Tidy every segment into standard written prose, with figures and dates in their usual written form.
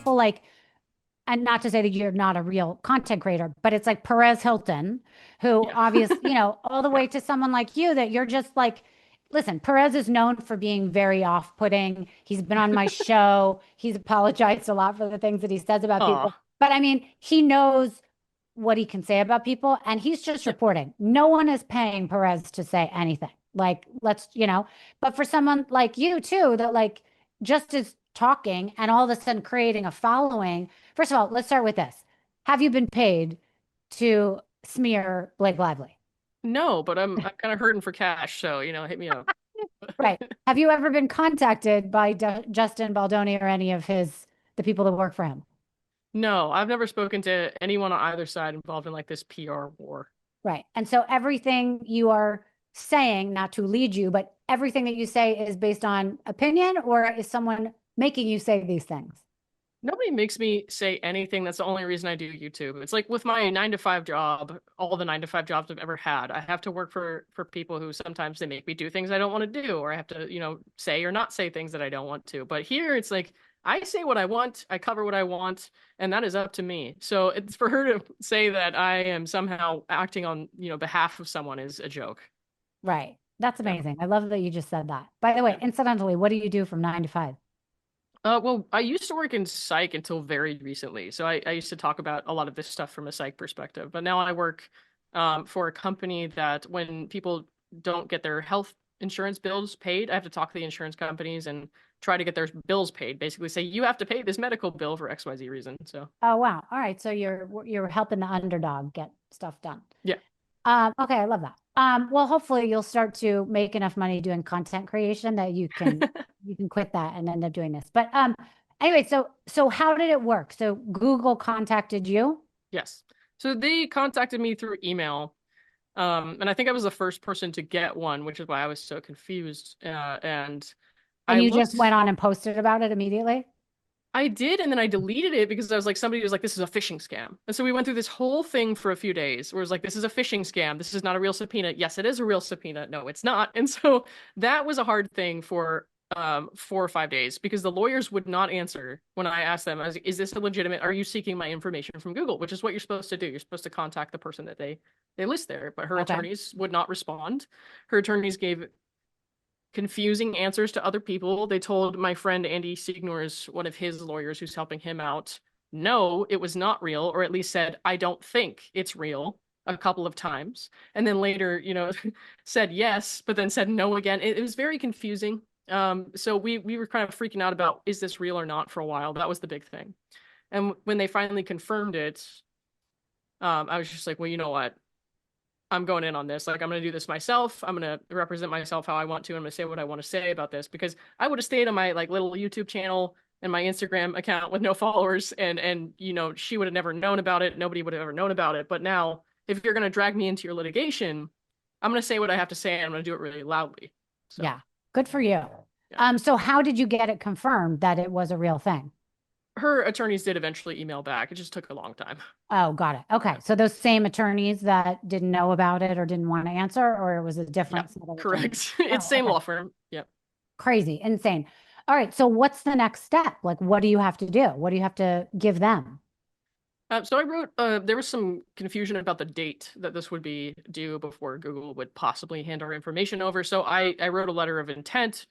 people like, and not to say that you're not a real content creator, but it's like Perez Hilton, who Yeah. obviously, all the Yeah. way to someone like you that you're just like, listen, Perez is known for being very off-putting. He's been on my show. He's apologized a lot for the things that he says about people. Aw. But I mean, he knows what he can say about people, and he's just Yeah. reporting. No one is paying Perez to say anything. Like, but for someone like you too, that like just is talking and all of a sudden creating a following. First of all, let's start with this. Have you been paid to smear Blake Lively? No, but I'm kind of hurting for cash, so hit me up. Right. Have you ever been contacted by Justin Baldoni or any of the people that work for him? No, I've never spoken to anyone on either side involved in like this PR war. Right. And so everything you are saying, not to lead you, but everything that you say is based on opinion, or is someone making you say these things? Nobody makes me say anything. That's the only reason I do YouTube. It's like with my 9 to 5 job, all the 9 to 5 jobs I've ever had, I have to work for people who sometimes they make me do things I don't want to do, or I have to, say or not say things that I don't want to. But here it's like I say what I want, I cover what I want, and that is up to me. So it's for her to say that I am somehow acting on, behalf of someone is a joke. Right. That's Yeah. amazing. I love that you just said that. By the way, Yeah. incidentally, what do you do from 9 to 5? Well, I used to work in psych until very recently. So I used to talk about a lot of this stuff from a psych perspective. But now I work for a company that when people don't get their health insurance bills paid, I have to talk to the insurance companies and try to get their bills paid. Basically say, you have to pay this medical bill for XYZ reason. So, Oh, wow. All right. So you're helping the underdog get stuff done. yeah. Okay, I love that. Well, hopefully you'll start to make enough money doing content creation that you can quit that and end up doing this. But anyway, so how did it work? So Google contacted you Yes. So they contacted me through email. And I think I was the first person to get one, which is why I was so confused. And and I you just went looked. on and posted about it immediately? I did, and then I deleted it because I was like, somebody was like, this is a phishing scam. And so we went through this whole thing for a few days where it was like, this is a phishing scam. This is not a real subpoena. Yes, it is a real subpoena. No, it's not. And so that was a hard thing for 4 or 5 days because the lawyers would not answer when I asked them, is this a legitimate? Are you seeking my information from Google? Which is what you're supposed to do. You're supposed to contact the person that they list there. But her Okay. attorneys would not respond. Her attorneys gave confusing answers to other people. They told my friend Andy Signor's one of his lawyers who's helping him out, no, it was not real, or at least said, I don't think it's real a couple of times. And then later, said yes, but then said no again. It was very confusing. So we were kind of freaking out about is this real or not for a while. That was the big thing. And when they finally confirmed it, I was just like, well, you know what? I'm going in on this. Like, I'm going to do this myself. I'm going to represent myself how I want to. I'm going to say what I want to say about this because I would have stayed on my like little YouTube channel and my Instagram account with no followers and she would have never known about it. Nobody would have ever known about it. But now, if you're going to drag me into your litigation, I'm going to say what I have to say and I'm going to do it really loudly. So, Yeah. Good for you. yeah. So how did you get it confirmed that it was a real thing? Her attorneys did eventually email back. It just took a long time. Oh, got it. Okay. Yeah. So those same attorneys that didn't know about it or didn't want to answer, or it was a Yeah. different set of attorneys? Correct. It's Oh, same okay. law firm. Yeah. Crazy, insane. All right. So what's the next step? Like, what do you have to do? What do you have to give them? So I wrote, there was some confusion about the date that this would be due before Google would possibly hand our information over. So I wrote a letter of intent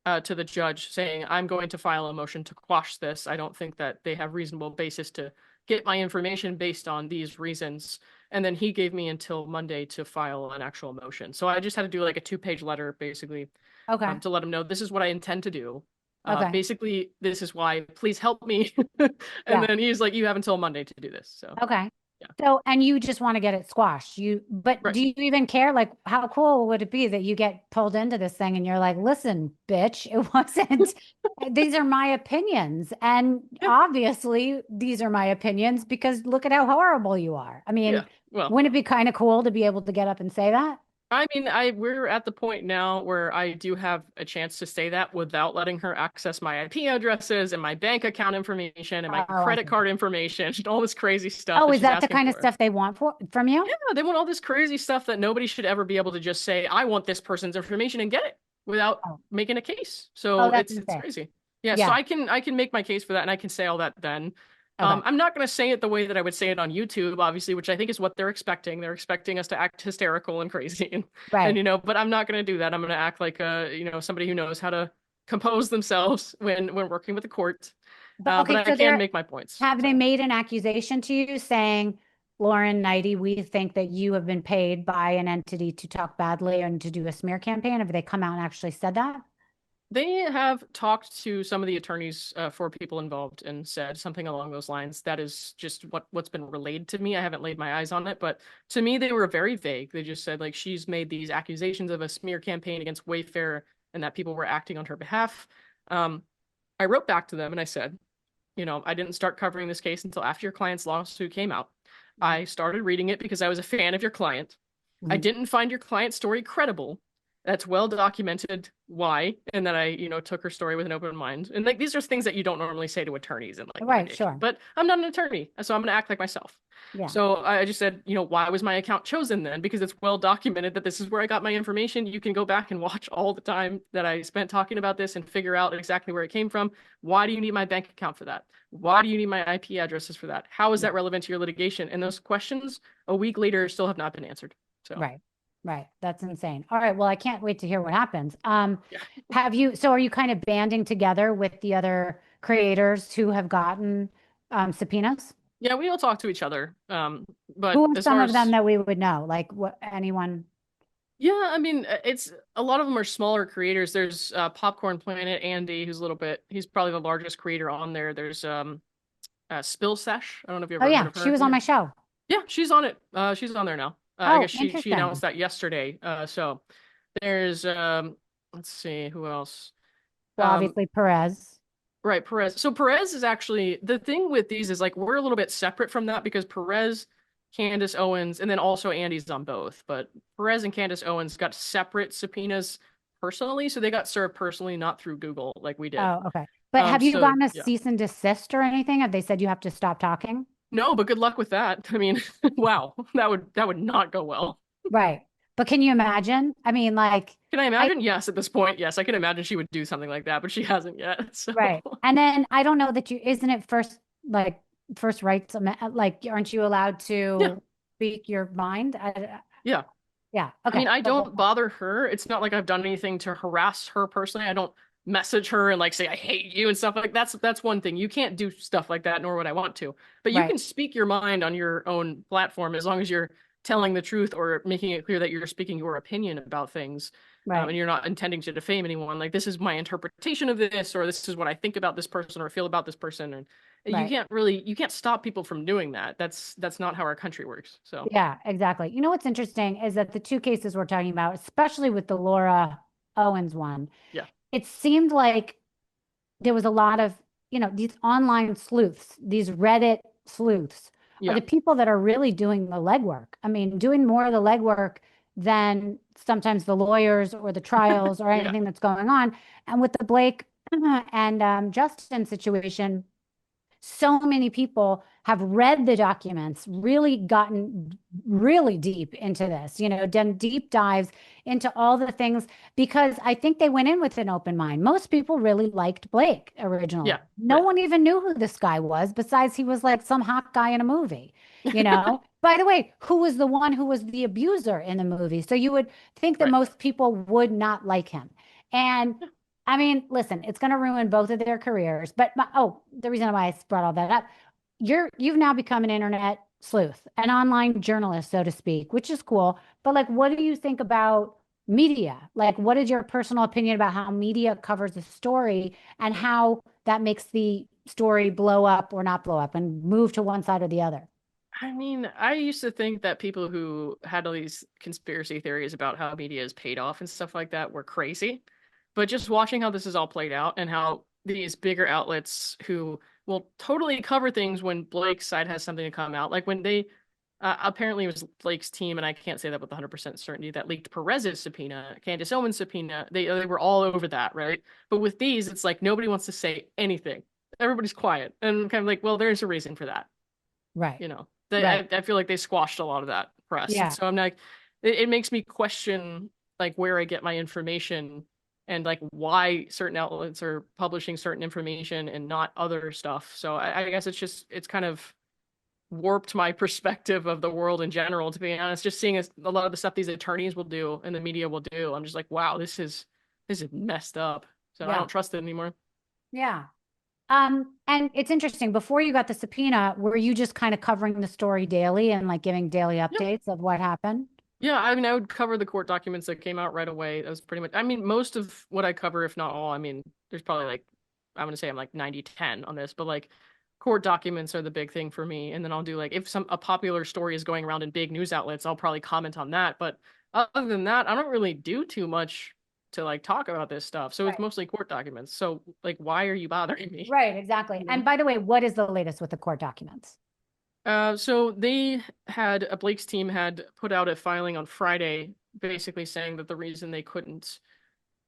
to the judge saying, I'm going to file a motion to quash this. I don't think that they have reasonable basis to get my information based on these reasons. And then he gave me until Monday to file an actual motion. So I just had to do like a 2-page letter, basically, Okay. to let him know this is what I intend to do. Okay. Basically, this is why, please help me. And Yeah. then he's like, you have until Monday to do this. So, Okay. yeah. So, and you just want to get it squashed. But Right. do you even care? Like, how cool would it be that you get pulled into this thing and you're like, listen, bitch, it wasn't, these are my opinions. And Yeah. obviously, these are my opinions because look at how horrible you are. I mean, Yeah. Well, wouldn't it be kind of cool to be able to get up and say that? I mean, we're at the point now where I do have a chance to say that without letting her access my IP addresses and my bank account information and my Oh, I credit see. card information and all this crazy stuff Oh, that is she's that the asking kind of for. stuff they want from you? Yeah, they want all this crazy stuff that nobody should ever be able to just say, I want this person's information and get it without Oh, making a case. oh, So that's it's insane. crazy. Yeah, so Yeah. I can make my case for that and I can say all that then. Okay. I'm not going to say it the way that I would say it on YouTube, obviously, which I think is what they're expecting. They're expecting us to act hysterical and crazy and Right. but I'm not going to do that. I'm going to act like somebody who knows how to compose themselves when working with the court. But But okay, I so can there make my points. have they So made an accusation to you saying, Lauren Knighty, we think that you have been paid by an entity to talk badly and to do a smear campaign? Have they come out and actually said that? they have talked to some of the attorneys for people involved and said something along those lines. That is just what's been relayed to me. I haven't laid my eyes on it, but to me they were very vague. They just said like she's made these accusations of a smear campaign against Wayfair and that people were acting on her behalf. Um, I wrote back to them and I said, I didn't start covering this case until after your client's lawsuit came out. I started reading it because I was a fan of your client. I Mhm. didn't find your client's story credible. That's well documented why, and that I, took her story with an open mind. And like these are things that you don't normally say to attorneys in like Right, litigation. sure. But I'm not an attorney, so I'm gonna act like myself. Yeah. So I just said, why was my account chosen then? Because it's well documented that this is where I got my information. You can go back and watch all the time that I spent talking about this and figure out exactly where it came from. Why do you need my bank account for that? Why do you need my IP addresses for that? How is Yeah. that relevant to your litigation? And those questions a week later still have not been answered. So Right. Right. That's insane. All right. Well, I can't wait to hear what happens. yeah. So are you kind of banding together with the other creators who have gotten subpoenas? Yeah, we all talk to each other. But Who are as some far of them as that we would know? Like what anyone? yeah, I mean, it's a lot of them are smaller creators. There's Popcorn Planet, Andy, who's a little bit. He's probably the largest creator on there. There's Spill Sesh. I don't know if you Oh ever heard yeah, of she her. was on Yeah, my show. yeah, she's on it. She's on there now. I Oh, guess she announced interesting. that yesterday. So there's let's see who else. Well, Um, obviously Perez. Right, Perez. So Perez is actually the thing with these is like we're a little bit separate from that because Perez, Candace Owens, and then also Andy's on both. But Perez and Candace Owens got separate subpoenas personally, so they got served personally, not through Google like we did. Oh, okay. But have you So gotten a yeah. cease and desist or anything? Have they said you have to stop talking? No, but good luck with that. I mean, wow, that would not go well. Right. But can you imagine? I mean, like, Can I I imagine? Yes, at this point, yes, I can imagine she would do something like that, but she hasn't yet. So right. And then I don't know that isn't it like first rights, like, aren't you allowed yeah, to speak your mind? yeah. Yeah. I mean, Okay. I don't bother her. It's not like I've done anything to harass her personally. I don't message her and like say I hate you and stuff like that's one thing. You can't do stuff like that, nor would I want to. But you Right. can speak your mind on your own platform as long as you're telling the truth or making it clear that you're speaking your opinion about things, Right. and you're not intending to defame anyone. Like this is my interpretation of this, or this is what I think about this person or feel about this person, and Right. you can't stop people from doing that. That's not how our country works. So Yeah, exactly. You know what's interesting is that the two cases we're talking about, especially with the Laura Owens one, yeah, it seemed like there was a lot of, these online sleuths, these Reddit sleuths are yeah, the people that are really doing the legwork. I mean, doing more of the legwork than sometimes the lawyers or the trials or yeah. anything that's going on. And with the Blake and Justin situation, so many people have read the documents, really gotten really deep into this, done deep dives into all the things because I think they went in with an open mind. Most people really liked Blake Yeah, originally. No right. one even knew who this guy was, besides he was like some hot guy in a movie, you know? By the way, who was the one who was the abuser in the movie? So you would think that Right. most people would not like him. And I mean, listen, it's going to ruin both of their careers. But the reason why I brought all that up, you've now become an internet sleuth, an online journalist, so to speak, which is cool. But like, what do you think about media? Like, what is your personal opinion about how media covers a story and how that makes the story blow up or not blow up and move to one side or the other? I mean, I used to think that people who had all these conspiracy theories about how media is paid off and stuff like that were crazy. But just watching how this is all played out and how these bigger outlets who will totally cover things when Blake's side has something to come out, like when they apparently it was Blake's team, and I can't say that with 100% certainty, that leaked Perez's subpoena, Candace Owens' subpoena. They were all over that, right? But with these, it's like nobody wants to say anything. Everybody's quiet. And I'm kind of like, well, there's a reason for that. Right. You know, they, Right. I feel like they squashed a lot of that press. And Yeah. so I'm like, it makes me question like where I get my information and like why certain outlets are publishing certain information and not other stuff. So I guess it's kind of warped my perspective of the world in general, to be honest. Just seeing a lot of the stuff these attorneys will do and the media will do, I'm just like, wow, this is messed up. So I Yeah. don't trust it anymore. Yeah. And it's interesting. Before you got the subpoena, were you just kind of covering the story daily and like giving daily Yeah. updates of what happened? Yeah, I mean, I would cover the court documents that came out right away. That was pretty much, I mean, most of what I cover, if not all, I mean, there's probably like, I'm gonna say I'm like 90-10 on this, but like court documents are the big thing for me. And then I'll do like, if a popular story is going around in big news outlets, I'll probably comment on that. But other than that, I don't really do too much to like talk about this stuff. So it's Right. mostly court documents. So like, why are you bothering me? Right, exactly. You know? And by the way, what is the latest with the court documents? So they had Blake's team had put out a filing on Friday, basically saying that the reason they couldn't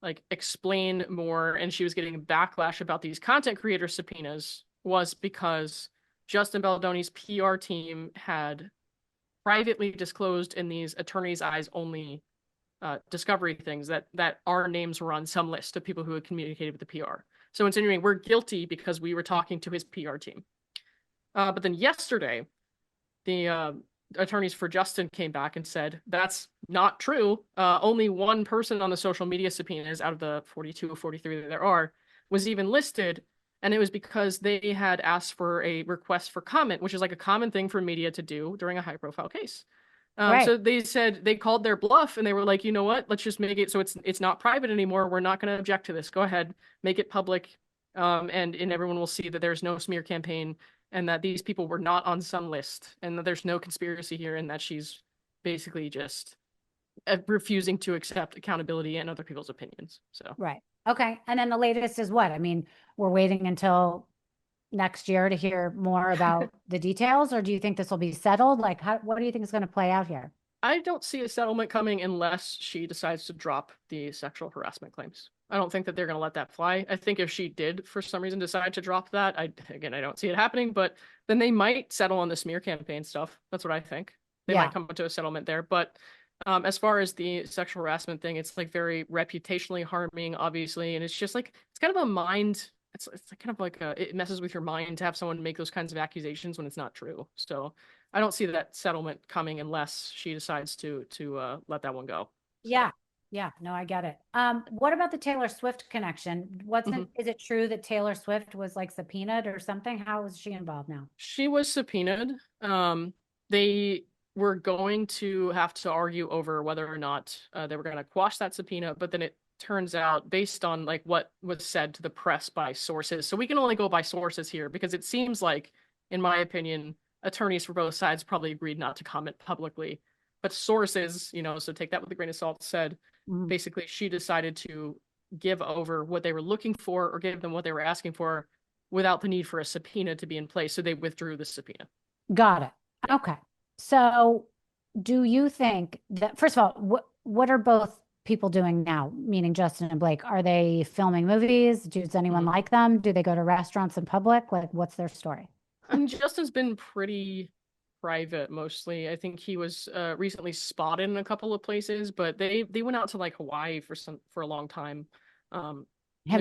like explain more and she was getting backlash about these content creator subpoenas was because Justin Baldoni's PR team had privately disclosed in these attorneys' eyes only discovery things that our names were on some list of people who had communicated with the PR. So insinuating we're guilty because we were talking to his PR team. But then yesterday, the attorneys for Justin came back and said that's not true. Only one person on the social media subpoenas out of the 42 or 43 that there are was even listed. And it was because they had asked for a request for comment, which is like a common thing for media to do during a high profile case. Right. So they said they called their bluff and they were like, you know what? Let's just make it so it's not private anymore. We're not going to object to this. Go ahead, make it public, and everyone will see that there's no smear campaign and that these people were not on some list and that there's no conspiracy here and that she's basically just refusing to accept accountability and other people's opinions. So Right. Okay. And then the latest is what? I mean, we're waiting until next year to hear more about the details, or do you think this will be settled? Like, what do you think is going to play out here? I don't see a settlement coming unless she decides to drop the sexual harassment claims. I don't think that they're going to let that fly. I think if she did, for some reason, decide to drop that, I don't see it happening, but then they might settle on the smear campaign stuff. That's what I think. They Yeah. might come to a settlement there. But as far as the sexual harassment thing, it's like very reputationally harming, obviously. And it's just like, it's kind of a mind, it's kind of like it messes with your mind to have someone make those kinds of accusations when it's not true. So I don't see that settlement coming unless she decides to let that one go. So Yeah. Yeah. No, I get it. What about the Taylor Swift connection? mhm. Is it true that Taylor Swift was like subpoenaed or something? How is she involved now? She was subpoenaed. They were going to have to argue over whether or not they were going to quash that subpoena, but then it turns out, based on like what was said to the press by sources, so we can only go by sources here because it seems like, in my opinion, attorneys for both sides probably agreed not to comment publicly. But sources, so take that with a grain of salt, said Mhm. basically she decided to give over what they were looking for or give them what they were asking for without the need for a subpoena to be in place. So they withdrew the subpoena. Got it. Yeah. Okay. So do you think that, first of all, what are both people doing now, meaning Justin and Blake? Are they filming movies? Does anyone Mhm. like them? Do they go to restaurants in public? Like, what's their story? I mean, Justin's been pretty private mostly. I think he was recently spotted in a couple of places, but they went out to like Hawaii for a long time. They Him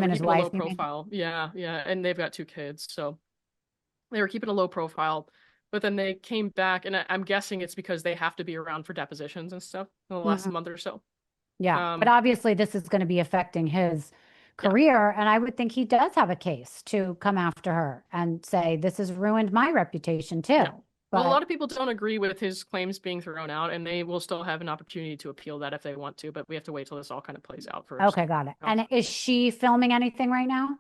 were and his keeping a wife, low you mean? profile. Yeah, yeah, and they've got two kids, so they were keeping a low profile. But then they came back, and I'm guessing it's because they have to be around for depositions and stuff in the last Mhm. month or so. Yeah. But Um, obviously, this is going to be affecting his yeah, career. And I would think he does have a case to come after her and say, this has ruined my reputation too. yeah. Well, a But lot of people don't agree with his claims being thrown out, and they will still have an opportunity to appeal that if they want to, but we have to wait till this all kind of plays out first. okay, got it. And is she filming anything right now?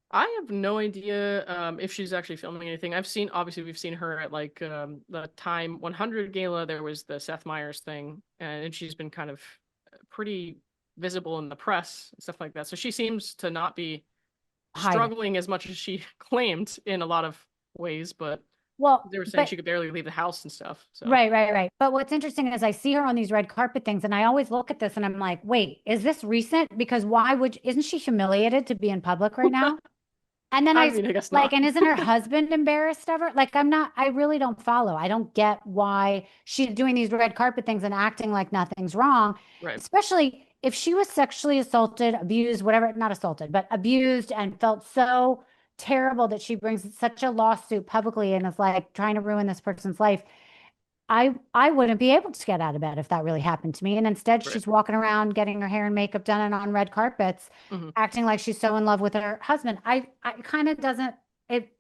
I have no idea if she's actually filming anything. Obviously, we've seen her at like the Time 100 gala. There was the Seth Meyers thing, and she's been kind of pretty visible in the press and stuff like that. So she seems to not be Hiding. struggling as much as she claimed in a lot of ways, but Well, they were saying but she could barely leave the house and stuff. So right, right, right. But what's interesting is I see her on these red carpet things, and I always look at this and I'm like, wait, is this recent? Because isn't she humiliated to be in public right now? And then I mean, I guess like, not. and isn't her husband embarrassed of her? Like, I really don't follow. I don't get why she's doing these red carpet things and acting like nothing's wrong, Right. especially if she was sexually assaulted, abused, whatever, not assaulted, but abused and felt so terrible that she brings such a lawsuit publicly and is like trying to ruin this person's life, I wouldn't be able to get out of bed if that really happened to me. And instead, Right. she's walking around getting her hair and makeup done and on red carpets, Hmm. acting like she's so in love with her husband. I kind of doesn't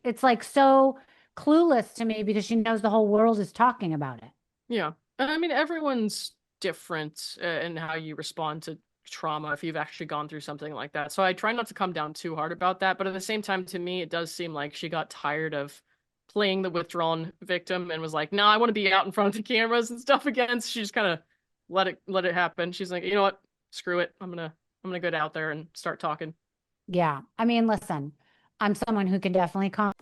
it's like so clueless to me because she knows the whole world is talking about it. Yeah. I mean, everyone's different in how you respond to trauma if you've actually gone through something like that. So I try not to come down too hard about that. But at the same time, to me, it does seem like she got tired of playing the withdrawn victim and was like, no, I want to be out in front of the cameras and stuff again. So she just kind of let it happen. She's like, you know what? Screw it. I'm gonna get out there and start talking. Yeah. I mean, listen, I'm someone who can definitely calm